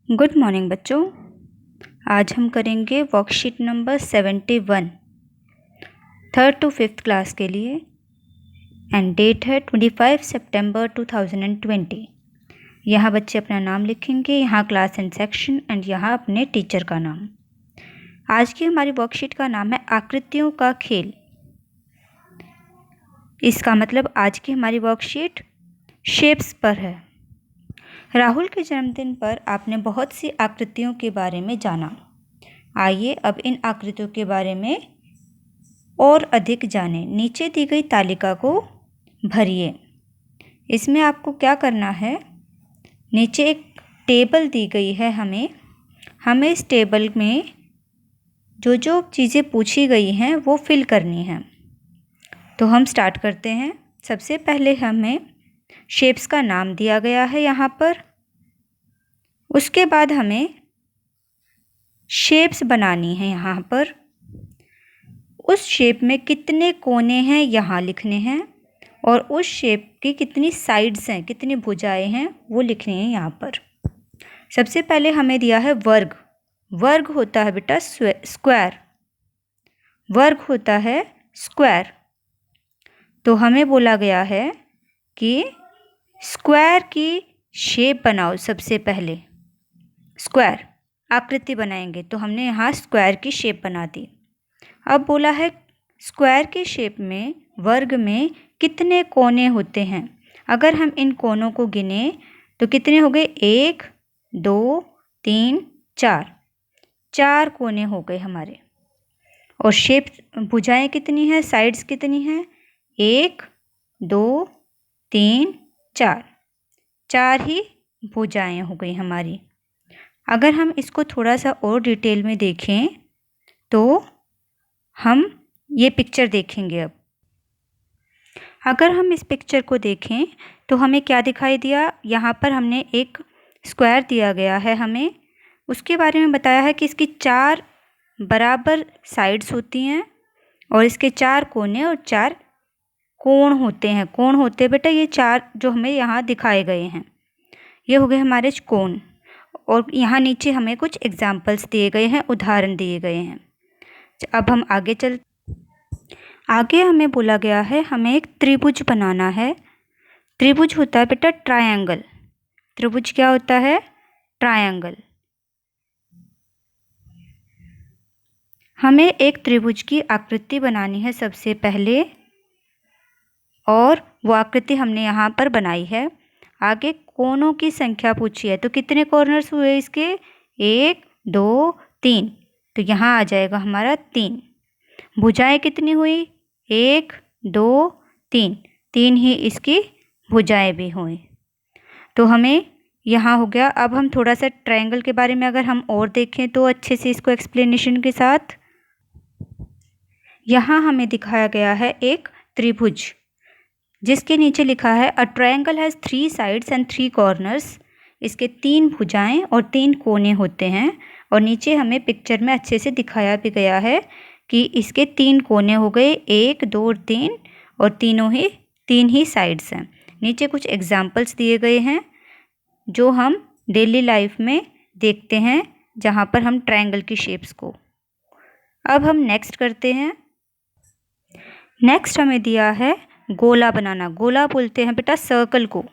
Good morning बच्चों। आज हम करेंगे worksheet number 71 3rd to 5th class के लिए एंड डेट है 25 सितंबर 2020। यहाँ बच्चे अपना नाम लिखेंगे, यहाँ क्लास एंड सेक्शन एंड यहाँ अपने टीचर का नाम। आज की हमारी वर्कशीट का नाम है आकृतियों का खेल। इसका मतलब आज की हमारी वर्कशीट शेप्स पर है। राहुल के जन्मदिन पर आपने बहुत सी आकृतियों के बारे में जाना। आइए अब इन आकृतियों के बारे में और अधिक जानें। नीचे दी गई तालिका को भरिए। इसमें आपको क्या करना है, नीचे एक टेबल दी गई है हमें इस टेबल में जो जो चीज़ें पूछी गई हैं वो फिल करनी है। तो हम स्टार्ट करते हैं। सबसे पहले हमें शेप्स का नाम दिया गया है यहाँ पर। उसके बाद हमें शेप्स बनानी है। यहाँ पर उस शेप में कितने कोने हैं यहाँ लिखने हैं और उस शेप की कितनी साइड्स हैं, कितनी भुजाएं हैं वो लिखनी है यहाँ पर। सबसे पहले हमें दिया है वर्ग। वर्ग होता है बेटा स्क्वायर। वर्ग होता है स्क्वायर। तो हमें बोला गया है कि स्क्वायर की शेप बनाओ। सबसे पहले स्क्वायर आकृति बनाएंगे तो हमने यहाँ स्क्वायर की शेप बना दी। अब बोला है स्क्वायर की शेप में वर्ग में कितने कोने होते हैं। अगर हम इन कोनों को गिने तो कितने हो गए, 1 2 3 4। 4 कोने हो गए हमारे। और शेप भुजाएं कितनी हैं, साइड्स कितनी हैं, 1 2 3 4। 4 ही भुजाएं हो गई हमारी। अगर हम इसको थोड़ा सा और डिटेल में देखें तो हम ये पिक्चर देखेंगे। अब अगर हम इस पिक्चर को देखें तो हमें क्या दिखाई दिया, यहाँ पर हमने एक स्क्वायर दिया गया है। हमें उसके बारे में बताया है कि इसकी 4 बराबर साइड्स होती हैं और इसके 4 कोने और 4 कोण होते हैं। कोण होते बेटा ये 4 जो हमें यहाँ दिखाए गए हैं, ये हो गए हमारे कोण। और यहाँ नीचे हमें कुछ एग्जाम्पल्स दिए गए हैं, उदाहरण दिए गए हैं। अब हम आगे हमें बोला गया है हमें एक त्रिभुज बनाना है। त्रिभुज होता है बेटा ट्रायंगल। त्रिभुज क्या होता है, ट्रायंगल। हमें एक त्रिभुज की आकृति बनानी है सबसे पहले और वो आकृति हमने यहाँ पर बनाई है। आगे कोनों की संख्या पूछी है तो कितने कॉर्नर्स हुए इसके, 1 2 3। तो यहाँ आ जाएगा हमारा 3। भुजाएं कितनी हुई, 1 2 3। 3 ही इसकी भुजाएं भी हुई। तो हमें यहाँ हो गया। अब हम थोड़ा सा ट्रायंगल के बारे में अगर हम और देखें तो अच्छे से इसको एक्सप्लेनेशन के साथ, यहाँ हमें दिखाया गया है एक त्रिभुज जिसके नीचे लिखा है a triangle has 3 sides and 3 corners. इसके 3 भुजाएं और 3 कोने होते हैं। और नीचे हमें पिक्चर में अच्छे से दिखाया भी गया है कि इसके 3 कोने हो गए, 1 2 3 और 3 ही साइड्स हैं। नीचे कुछ एग्जाम्पल्स दिए गए हैं जो हम डेली लाइफ में देखते हैं जहाँ पर हम ट्रायंगल की शेप्स को। अब हम नेक्स्ट करते हैं। नेक्स्ट हमें दिया है गोला बनाना। गोला बोलते हैं बेटा सर्कल को।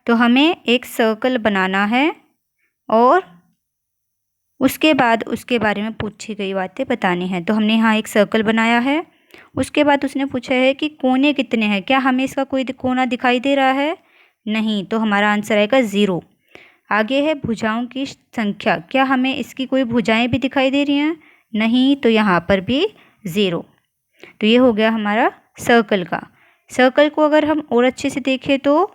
तो हमें एक सर्कल बनाना है और उसके बाद उसके बारे में पूछी गई बातें बतानी हैं। तो हमने यहाँ एक सर्कल बनाया है। उसके बाद उसने पूछा है कि कोने कितने हैं, क्या हमें इसका कोई कोना दिखाई दे रहा है, नहीं, तो हमारा आंसर आएगा 0। आगे है भुजाओं की संख्या, क्या हमें इसकी कोई भुजाएं भी दिखाई दे रही हैं, नहीं, तो यहाँ पर भी 0। तो ये हो गया हमारा सर्कल का। सर्कल को अगर हम और अच्छे से देखें तो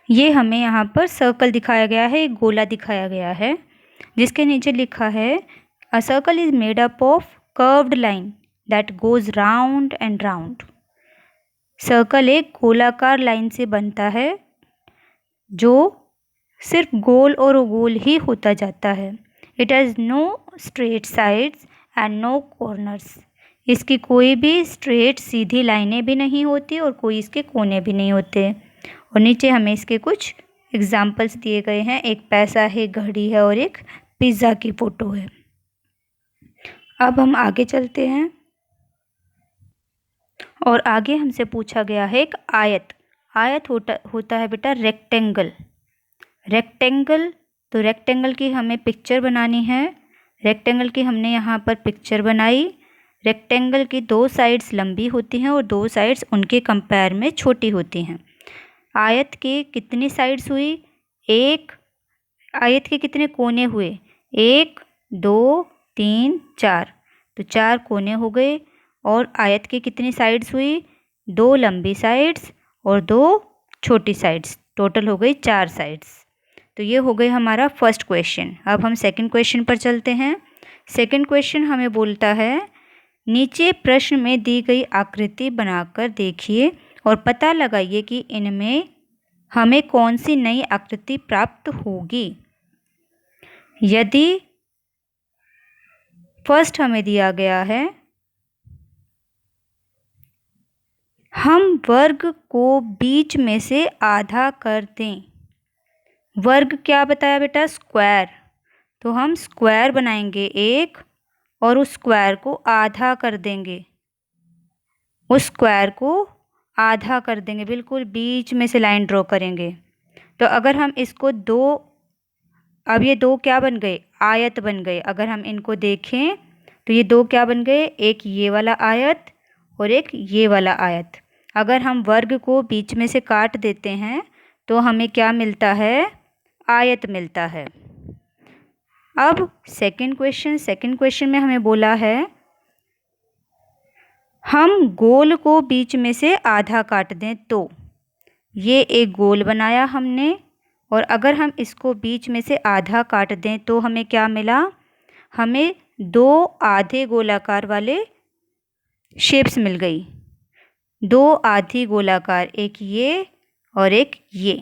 ये हमें यहाँ पर सर्कल दिखाया गया है, एक गोला दिखाया गया है जिसके नीचे लिखा है a circle is made up of curved line that goes round and round. Circle एक गोलाकार लाइन से बनता है जो सिर्फ गोल और गोल ही होता जाता है। It has no straight sides and no corners. इसकी कोई भी स्ट्रेट सीधी लाइनें भी नहीं होती और कोई इसके कोने भी नहीं होते। और नीचे हमें इसके कुछ एग्जाम्पल्स दिए गए हैं, एक पैसा है, घड़ी है और एक पिज़्ज़ा की फ़ोटो है। अब हम आगे चलते हैं और आगे हमसे पूछा गया है एक आयत। आयत होता है बेटा रेक्टेंगल। तो रेक्टेंगल की हमें पिक्चर बनानी है। रेक्टेंगल की हमने यहाँ पर पिक्चर बनाई। रेक्टेंगल की 2 साइड्स लंबी होती हैं और 2 साइड्स उनके कंपेयर में छोटी होती हैं। आयत के कितनी साइड्स हुई? आयत के कितने कोने हुए? 1 2 3 4, तो 4 कोने हो गए। और आयत के कितनी साइड्स हुई? 2 लंबी साइड्स और 2 छोटी साइड्स, टोटल हो गई 4 साइड्स। तो ये हो गई हमारा फर्स्ट क्वेश्चन। अब हम सेकंड क्वेश्चन पर चलते हैं। सेकंड क्वेश्चन हमें बोलता है नीचे प्रश्न में दी गई आकृति बनाकर देखिए और पता लगाइए कि इनमें हमें कौन सी नई आकृति प्राप्त होगी। यदि फर्स्ट हमें दिया गया है हम वर्ग को बीच में से आधा कर दें। वर्ग क्या बताया बेटा? स्क्वायर। तो हम स्क्वायर बनाएंगे एक और उस स्क्वायर को आधा कर देंगे। उस स्क्वायर को आधा कर देंगे, बिल्कुल बीच में से लाइन ड्रॉ करेंगे। तो अगर हम इसको अब ये 2 क्या बन गए? आयत बन गए। अगर हम इनको देखें तो ये 2 क्या बन गए? एक ये वाला आयत और एक ये वाला आयत। अगर हम वर्ग को बीच में से काट देते हैं तो हमें क्या मिलता है? आयत मिलता है। अब सेकंड क्वेश्चन में हमें बोला है हम गोल को बीच में से आधा काट दें। तो ये एक गोल बनाया हमने और अगर हम इसको बीच में से आधा काट दें तो हमें क्या मिला? हमें 2 आधे गोलाकार वाले शेप्स मिल गई। 2 आधी गोलाकार, एक ये और एक ये।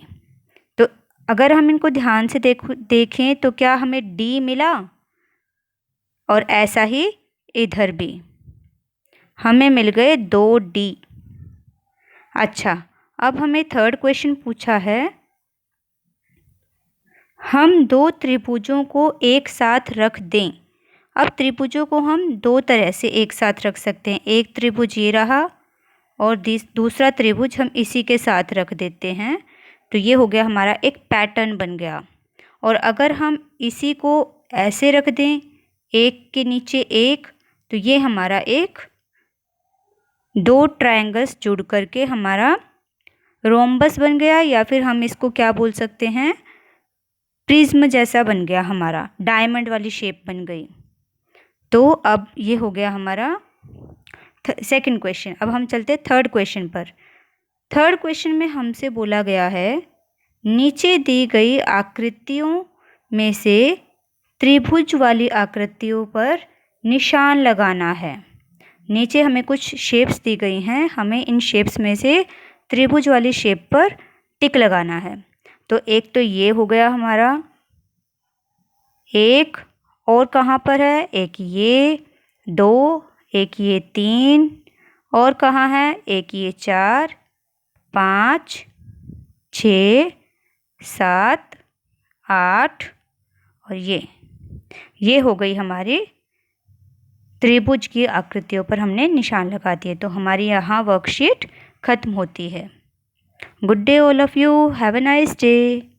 तो अगर हम इनको ध्यान से देखें तो क्या हमें डी मिला? और ऐसा ही इधर भी हमें मिल गए 2D। अच्छा, अब हमें थर्ड क्वेश्चन पूछा है हम 2 त्रिभुजों को एक साथ रख दें। अब त्रिभुजों को हम 2 तरह से एक साथ रख सकते हैं। एक त्रिभुज ये रहा और दूसरा त्रिभुज हम इसी के साथ रख देते हैं। तो ये हो गया हमारा एक पैटर्न बन गया। और अगर हम इसी को ऐसे रख दें, एक के नीचे एक, तो ये हमारा एक 2 ट्रायंगल्स जुड़ करके हमारा रोम्बस बन गया, या फिर हम इसको क्या बोल सकते हैं? प्रिज्म जैसा बन गया, हमारा डायमंड वाली शेप बन गई। तो अब ये हो गया हमारा सेकंड क्वेश्चन। अब हम चलते हैं थर्ड क्वेश्चन पर। थर्ड क्वेश्चन में हमसे बोला गया है नीचे दी गई आकृतियों में से त्रिभुज वाली आकृतियों पर निशान लगाना है। नीचे हमें कुछ शेप्स दी गई हैं, हमें इन शेप्स में से त्रिभुज वाली शेप पर टिक लगाना है। तो एक तो ये हो गया हमारा, एक और कहाँ पर है? एक ये 2, एक ये 3 और कहाँ है? एक ये 4 5 6 7 8 और ये हो गई हमारी त्रिभुज की आकृतियों पर हमने निशान लगा दिए। तो हमारी यहाँ वर्कशीट खत्म होती है। Good day all of you, have a nice day.